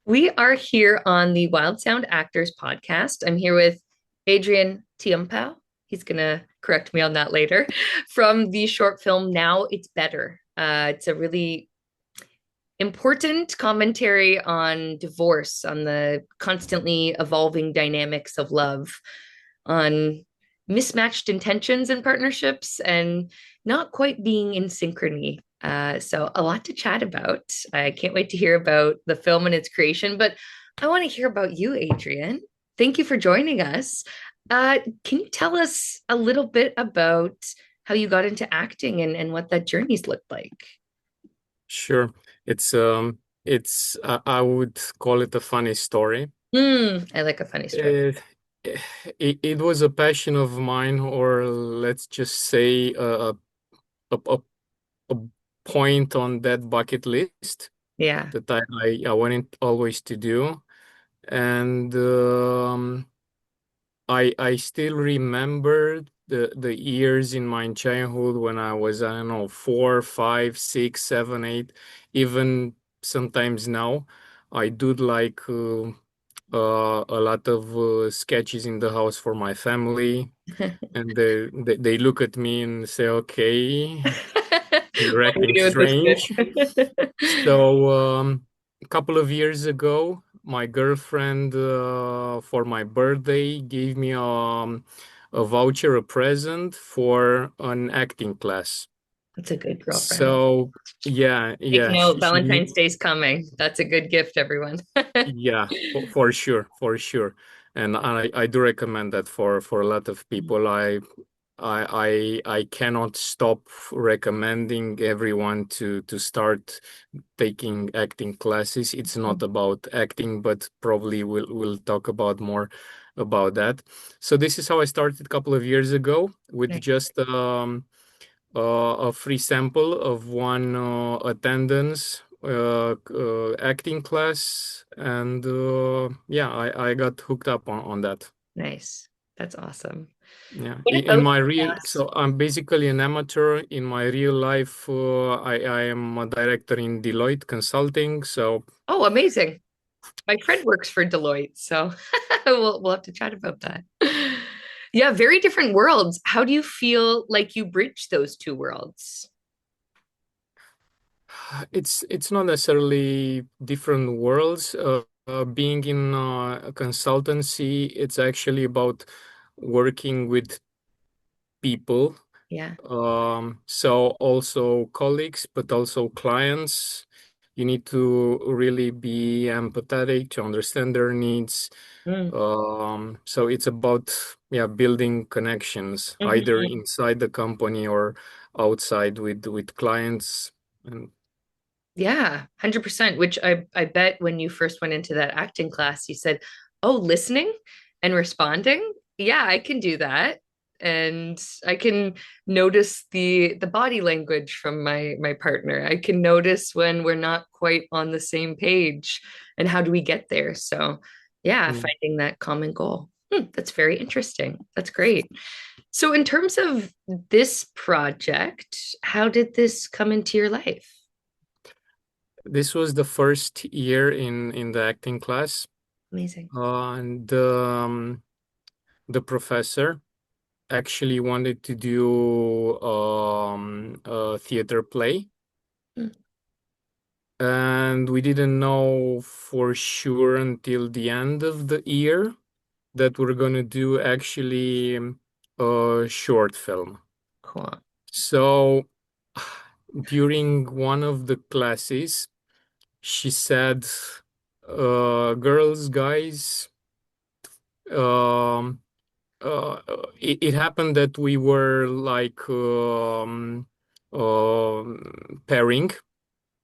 We are here on the Wild Sound Actors podcast. I'm here with Adrian Teampau. He's going to correct me on that later. From the short film Now It's Better. It's a really important commentary on divorce, on the constantly evolving dynamics of love, on mismatched intentions in partnerships, and not quite being in synchrony. So, a lot to chat about. I can't wait to hear about the film and its creation, but I want to hear about you, Adrian. Thank you for joining us. Can you tell us a little bit about how you got into acting and what that journey's looked like? Sure. I would call it a funny story. I like a funny story. Uh, it was a passion of mine, or let's just say a a point on that bucket list Yeah. that I wanted always to do. And I still remember the years in my childhood when I was, I don't know, 4, 5, 6, 7, 8, even sometimes now. I do like a lot of sketches in the house for my family, and they look at me and say, "Okay, you're What do we acting do with this strange." kid? So, a couple of years ago, my girlfriend, for my birthday, gave me a voucher, a present for an acting class. That's a good girlfriend. So, yeah, Take yeah, note, Valentine's Day's coming. That's a good gift, everyone. yeah, for sure, for sure. And I do recommend that for a lot of people. I cannot stop recommending everyone to start taking acting classes. It's not about acting, but probably we'll talk about more about that. So this is how I started a couple of years ago with Nice. just a free sample of one attendance acting class, and yeah, I got hooked up on that. Nice. That's awesome. Yeah, What in about my the real, class? so I'm basically an amateur. In my real life, I am a director in Deloitte Consulting. So Oh, amazing. My friend works for Deloitte, so we'll have to chat about that. Yeah, very different worlds. How do you feel like you bridge those two worlds? it's not necessarily different worlds. Being in a consultancy, it's actually about working with people. Yeah. So also colleagues, but also clients. You need to really be empathetic to understand their needs. Mm. So it's about, yeah, building connections either Mhm. inside the company or outside with clients. And Yeah, 100%, which I bet when you first went into that acting class, you said, "Oh, listening and responding? Yeah, I can do that." And I can notice the body language from my partner. I can notice when we're not quite on the same page and how do we get there? So, yeah, yeah. finding that common goal. That's very interesting. That's great. So, in terms of this project, how did this come into your life? This was the first year in the acting class, Amazing. and the professor actually wanted to do a theater play, Mm. and we didn't know for sure until the end of the year that we're gonna do actually a short film. Cool. So during one of the classes, she said, "Girls, guys, um, it happened that we were like pairing."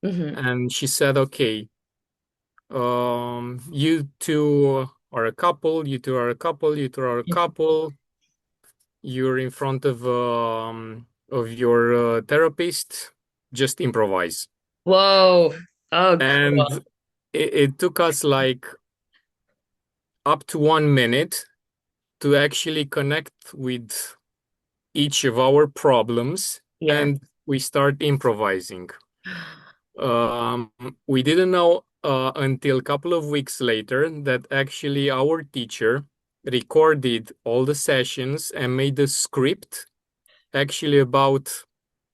Hmm. And she said, "Okay, you two are a couple, you two are a couple, you two are a couple. You're in front of your therapist. Just improvise." Whoa. Oh, And cool. it took us like up to 1 minute to actually connect with each of our problems, Yeah. and we start improvising. Um, we didn't know. until a couple of weeks later that actually our teacher recorded all the sessions and made a script actually about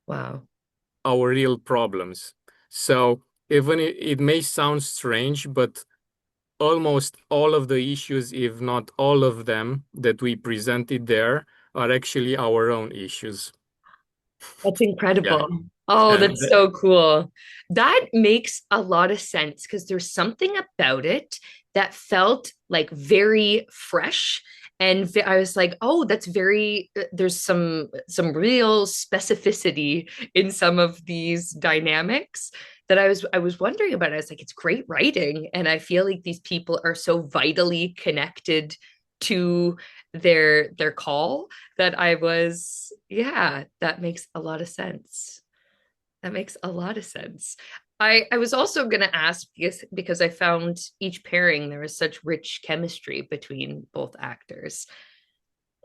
Wow. our real problems. So even it may sound strange, but almost all of the issues, if not all of them, that we presented there are actually our own issues. That's Yeah. incredible. Oh, And that's so cool. That makes a lot of sense because there's something about it that felt like very fresh. And I was like, oh, that's very, there's some real specificity in some of these dynamics that I was wondering about. I was like, it's great writing. And I feel like these people are so vitally connected to their call that I was, yeah, that makes a lot of sense. That makes a lot of sense. I was also going to ask because I found each pairing there was such rich chemistry between both actors.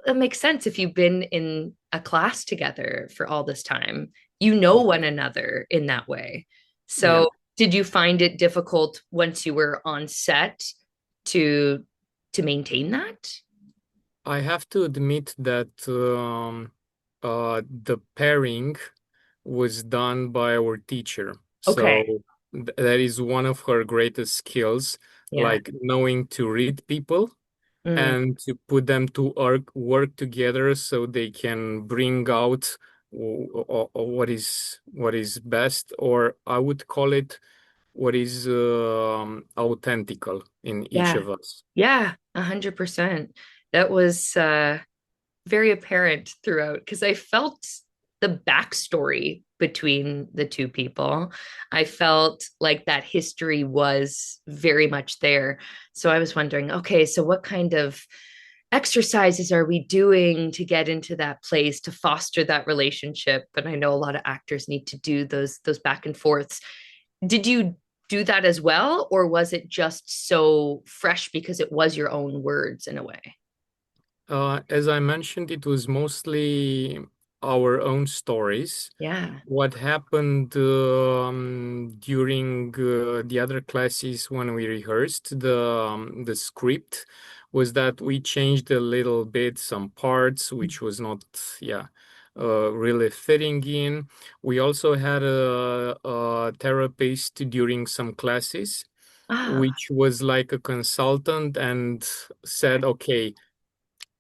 It makes sense if you've been in a class together for all this time. You know one another in that way. yeah, So, did you find it difficult once you were on set to to maintain that? I have to admit that the pairing was done by our teacher. Okay. So that is one of her greatest skills, Yeah. like knowing to read people Mm, and to put them to work together so they can bring out what is best, or I would call it what is authentical in each yeah. of us. Yeah, 100%. That was very apparent throughout because I felt the backstory between the two people. I felt like that history was very much there. So I was wondering, okay, so what kind of exercises are we doing to get into that place to foster that relationship? But I know a lot of actors need to do those back and forths. Did you do that as well, or was it just so fresh because it was your own words in a way? As I mentioned, it was mostly our own stories. Yeah. What happened during the other classes when we rehearsed the script was that we changed a little bit some parts, which was not, yeah, really fitting in. We also had a therapist during some classes, Ah, which was like a consultant and said, okay,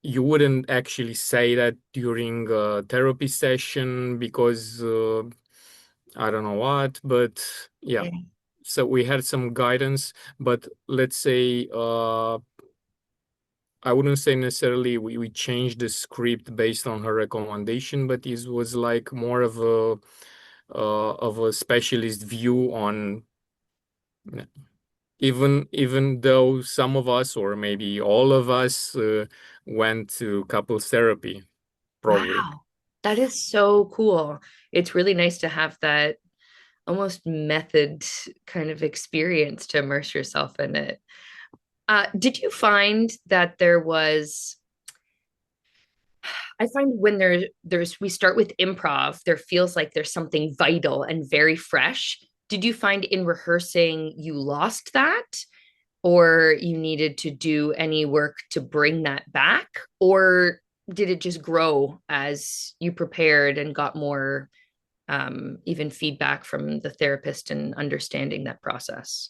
you wouldn't actually say that during a therapy session because I don't know what, but yeah. okay. So we had some guidance, but let's say I wouldn't say necessarily we changed the script based on her recommendation, but it was like more of a specialist view on even though some of us or maybe all of us went to couples therapy probably. Wow. That is so cool. It's really nice to have that almost method kind of experience to immerse yourself in it. Did you find that there was I find when there's we start with improv, there feels like there's something vital and very fresh. Did you find in rehearsing you lost that, or you needed to do any work to bring that back, or did it just grow as you prepared and got more even feedback from the therapist and understanding that process?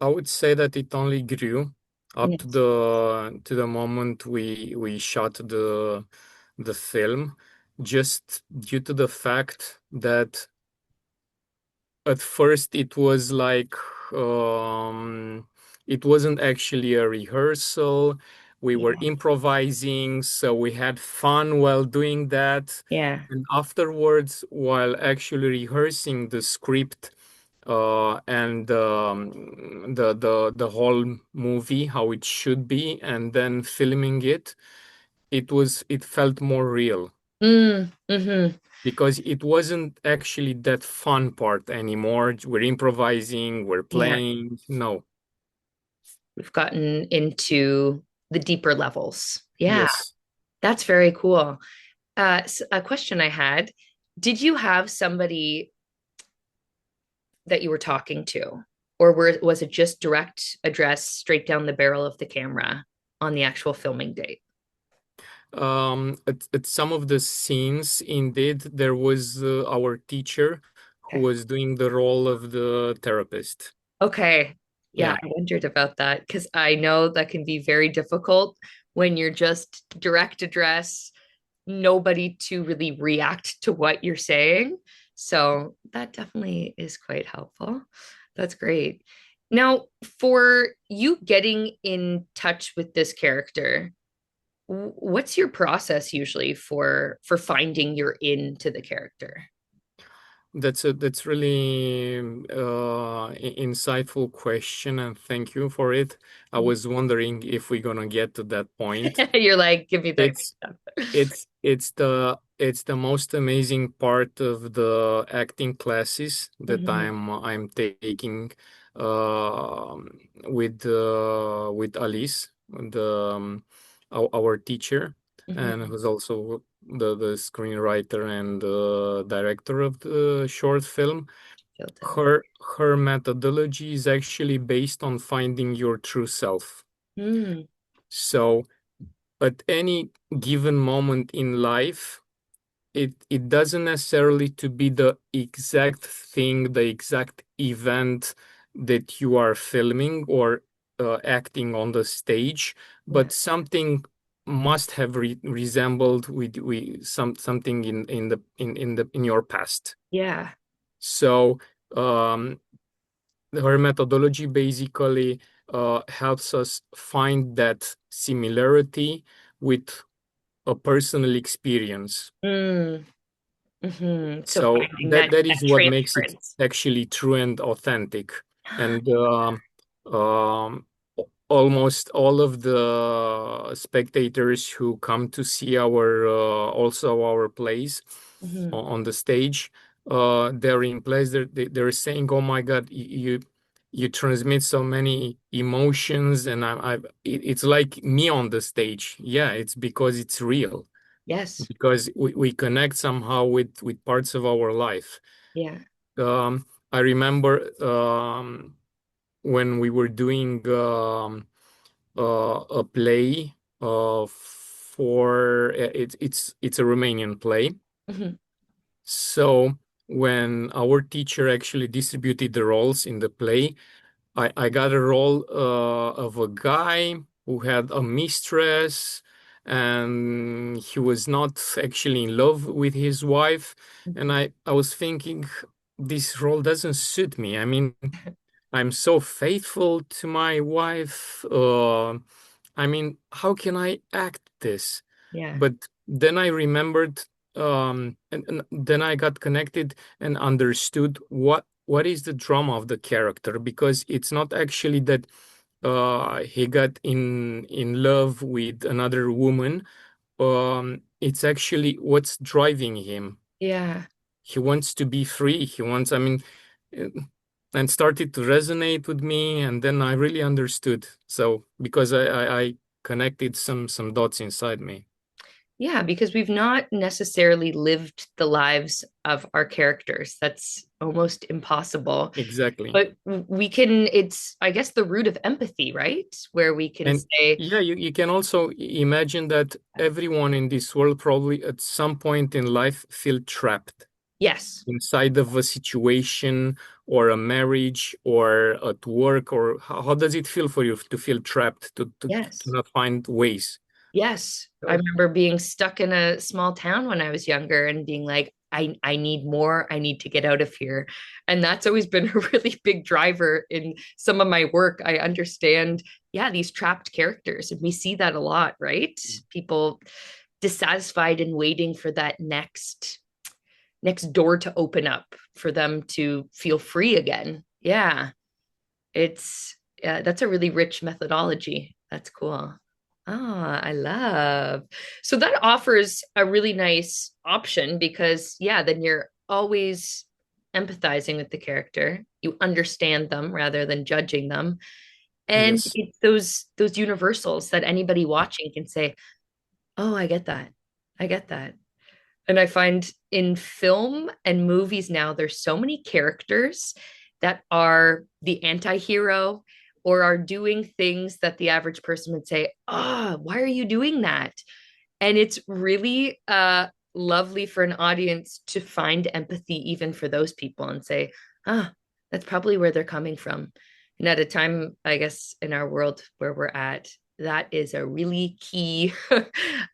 I would say that it only grew up to Yes. the moment we shot the film, just due to the fact that at first it was like it wasn't actually a rehearsal. We were Yeah. improvising, so we had fun while doing that. Yeah. And afterwards, while actually rehearsing the script and the whole movie, how it should be, and then filming it, it felt more real Mm-hmm. because it wasn't actually that fun part anymore. We're improvising, we're Yeah. playing. No, We've gotten into the deeper levels. Yeah. yes. That's very cool. A question I had, did you have somebody that you were talking to? or was it just direct address straight down the barrel of the camera on the actual filming date? At some of the scenes, indeed, there was our teacher who Okay. was doing the role of the therapist. Okay. Yeah, Yeah. I wondered about that because I know that can be very difficult when you're just direct address, nobody to really react to what you're saying. So that definitely is quite helpful. That's great. Now, for you getting in touch with this character, what's your process usually for finding your into the character? That's really insightful question, and thank you for it. I was wondering if we're gonna get to that point. You're like, give me that It's good it's the most amazing part of the acting classes stuff. that I'm taking with Alice, our teacher, and Hmm. who's also the screenwriter and director of the short film. Filter. Her methodology is actually based on finding your true self. Mm, So at any given moment in life, it doesn't necessarily to be the exact thing, the exact event that you are filming or acting on the stage, yeah. but something must have resembled with something in your past. Yeah. So um, her methodology basically helps us find that similarity with a personal experience. Mm, so So finding that that is what makes it transference. actually true and authentic. And um, almost all of the spectators who come to see our also our plays Hmm. on the stage, they're in place. They're saying, "Oh my God, you transmit so many emotions," and it's like me on the stage. Yeah, it's because it's real, Yes. because we connect somehow with parts of our life. Yeah. I remember when we were doing a play for it's a Romanian play. Hmm. So when our teacher actually distributed the roles in the play, I got a role of a guy who had a mistress, and he was not actually in love with his wife. And I was thinking, this role doesn't suit me. I mean, I'm so faithful to my wife. I mean, how can I act this? Yeah. But then I remembered, and then I got connected and understood what is the drama of the character, because it's not actually that he got in love with another woman. It's actually what's driving him. Yeah. He wants to be free. I mean, uh, and started to resonate with me, and then I really understood. So because I connected some dots inside me. Yeah, because we've not necessarily lived the lives of our characters. That's almost impossible. Exactly. But we can, it's, I guess, the root of empathy, right? Where we can And say, yeah, you can also imagine that everyone in this world probably at some point in life feel trapped yes, inside of a situation or a marriage or at work, or how does it feel for you to feel trapped, to yes. not find ways? Yes. I So remember being stuck in a small town when I was younger and being like, I need more. I need to get out of here. And that's always been a really big driver in some of my work. I understand, yeah, these trapped characters. And we see that a lot, right? People dissatisfied and waiting for that next door to open up for them to feel free again. Yeah. It's that's a really rich methodology. That's cool. Ah, I love. So that offers a really nice option because yeah, then you're always empathizing with the character. You understand them rather than judging them. And yes, it's those universals that anybody watching can say, "Oh, I get that. I get that." And I find in film and movies now there's so many characters that are the anti-hero or are doing things that the average person would say, "Ah, why are you doing that?" And it's really lovely for an audience to find empathy even for those people and say, "Ah, that's probably where they're coming from." And at a time, I guess, in our world where we're at, that is a really key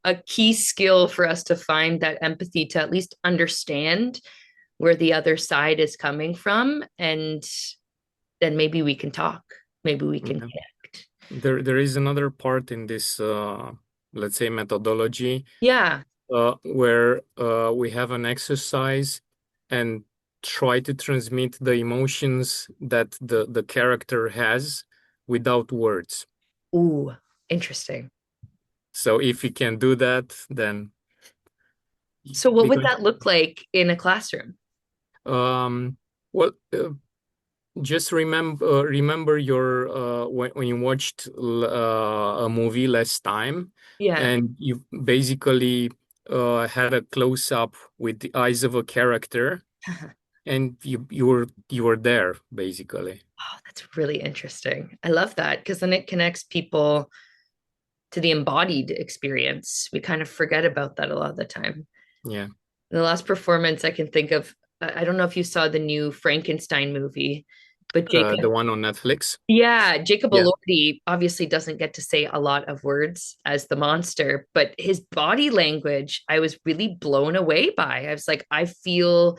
a key skill for us to find that empathy, to at least understand where the other side is coming from, and then maybe we can talk, maybe we can Yeah. connect. There is another part in this, let's say, methodology, Yeah. where we have an exercise and try to transmit the emotions that the character has without words. Ooh, interesting. So if you can do that, then So what would because that look like in a classroom? um, well, just remember your when you watched a movie last time, Yeah. and you basically had a close up with the eyes of a character, and you were there basically. Oh, that's really interesting. I love that because then it connects people to the embodied experience. We kind of forget about that a lot of the time. Yeah, The last performance I can think of, I don't know if you saw the new Frankenstein movie, but the Jacob, one on Netflix. yeah, Jacob Yeah, Elordi obviously doesn't get to say a lot of words as the monster, but his body language, I was really blown away by. I was like, I feel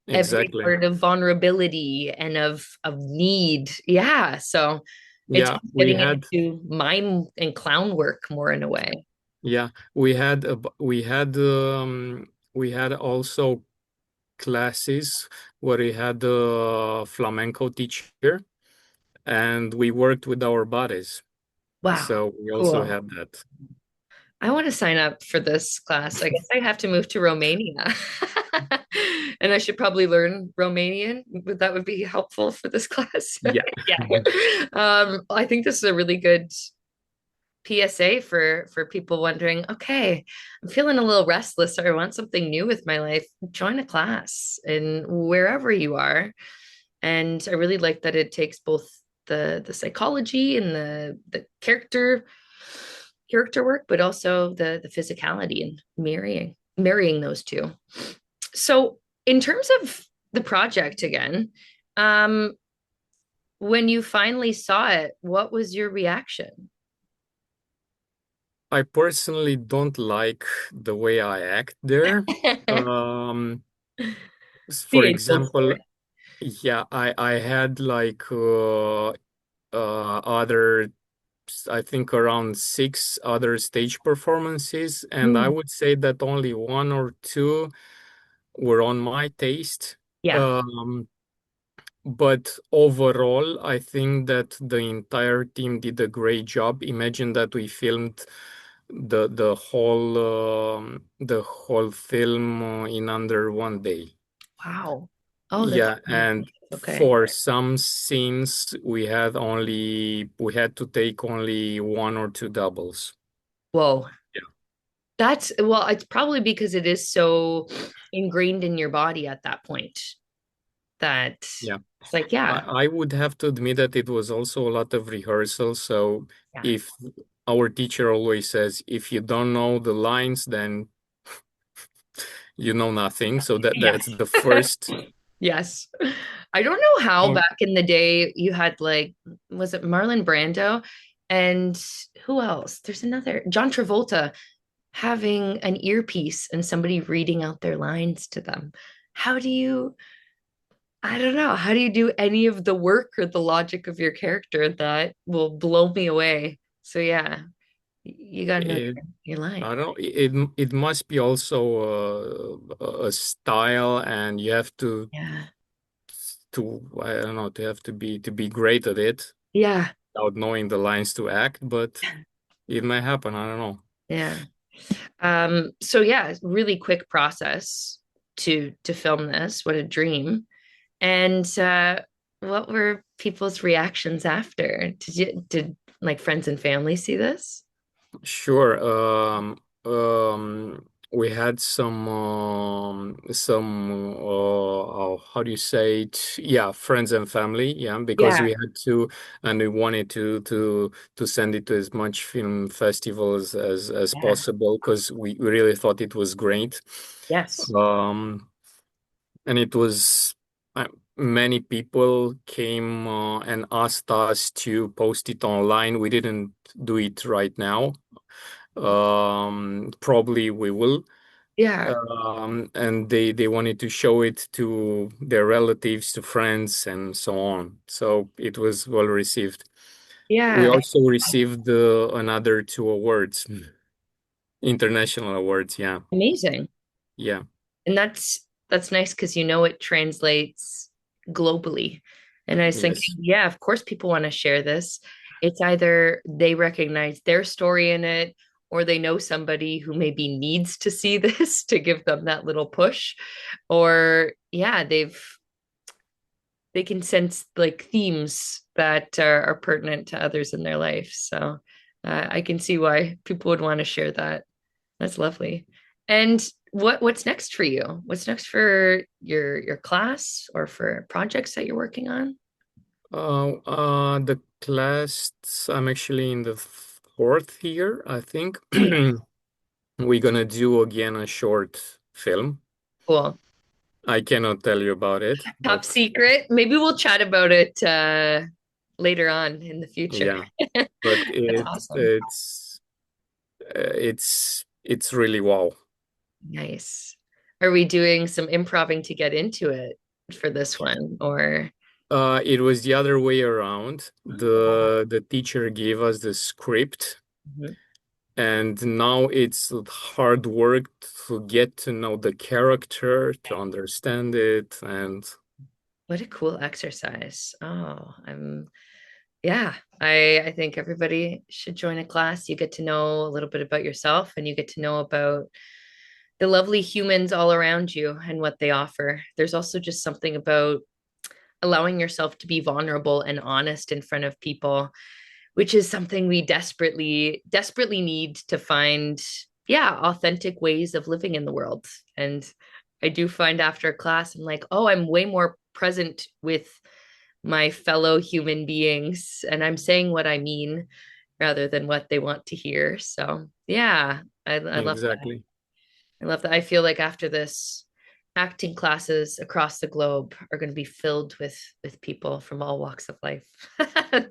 every exactly. part of vulnerability and of need. Yeah. So it's Yeah, getting into mime and clown work more in a way. yeah, we had also classes where we had a flamenco teacher and we worked with our bodies. Wow. So we also Cool. had that. I want to sign up for this class. I guess I have to move to Romania. And I should probably learn Romanian. That would be helpful for this class. Yeah. Yeah. I think this is a really good PSA for people wondering, okay, I'm feeling a little restless or I want something new with my life. Join a class and wherever you are. And I really like that it takes both the psychology and the character work, but also the physicality and marrying those two. So in terms of the project again, um, when you finally saw it, what was your reaction? I personally don't like the way I act there. Um, for Being told for example, yeah, I had like other, I think around six other stage performances, and I it. would say that only one or two were on my taste. Yeah. Um, but overall, I think that the entire team did a great job. Imagine that we filmed the whole film in under 1 day. Wow. Oh, that's Yeah, really and impressive. Okay. for some scenes we had to take only one or two doubles. Whoa. Yeah, That's well, it's probably because it is so ingrained in your body at that point that yeah. it's like, yeah, I would have to admit that it was also a lot of rehearsal. So yeah, if our teacher always says, if you don't know the lines, then you know nothing. So that's yes. the first. Yes. I don't know how Oh, back in the day you had like, was it Marlon Brando? And who else? There's another, John Travolta having an earpiece and somebody reading out their lines to them. How do you, I don't know, how do you do any of the work or the logic of your character that will blow me away? So yeah, you gotta know it, your line. I don't. It must be also a style, and you have Yeah. to I don't know to have to be great at it Yeah. without knowing the lines to act. But it may happen. I don't know. Yeah. So yeah, really quick process to film this. What a dream. And what were people's reactions after? Did like friends and family see this? Sure. we had how do you say it? Yeah, friends and family. Yeah, because Yeah. we had to, and we wanted to send it to as much film festivals as Yeah. possible because we really thought it was great. Yes. Um, and it was many people came and asked us to post it online. We didn't do it right now. Probably we will. Yeah. And they wanted to show it to their relatives, to friends, and so on. So it was well received. We Yeah. also received another two awards, international awards. Yeah, Amazing. yeah, And that's nice because you know it translates globally. And I was thinking, yes, yeah, of course people want to share this. It's either they recognize their story in it or they know somebody who maybe needs to see this to give them that little push. Or yeah, they can sense like themes that are pertinent to others in their life. So I can see why people would want to share that. That's lovely. And what's next for you? What's next for your class or for projects that you're working on? the class, I'm actually in the fourth year, I think. Nice. We're gonna do again a short film. Cool. I cannot tell you about it, Top but secret. Maybe we'll chat about it later on in the future. yeah, but That's awesome. it's really wow. Nice. Are we doing some improving to get into it for this one or It was the other way around. The teacher gave us the script, Mhm. and now it's hard work to get to know the character, to understand it, and What a cool exercise. Oh, yeah, I think everybody should join a class. You get to know a little bit about yourself and you get to know about the lovely humans all around you and what they offer. There's also just something about allowing yourself to be vulnerable and honest in front of people, which is something we desperately need to find, yeah, authentic ways of living in the world. And I do find after class, I'm like, oh, I'm way more present with my fellow human beings and I'm saying what I mean rather than what they want to hear. So yeah, I love that. exactly. I love that. I feel like after this, acting classes across the globe are going to be filled with people from all walks of life.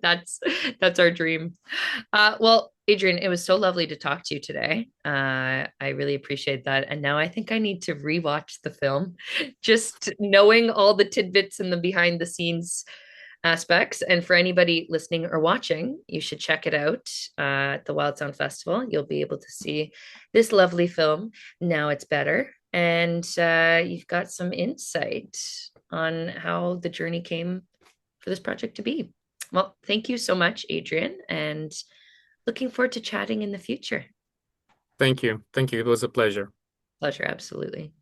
that's that's our dream. Well, Adrian, it was so lovely to talk to you today. I really appreciate that. And now I think I need to rewatch the film. Just knowing all the tidbits and the behind the scenes aspects. And for anybody listening or watching, you should check it out at the Wild Sound Festival. You'll be able to see this lovely film. Now it's better. And you've got some insight on how the journey came for this project to be. Well, thank you so much, Adrian, and looking forward to chatting in the future. Thank you. Thank you. It was a pleasure. Pleasure, absolutely.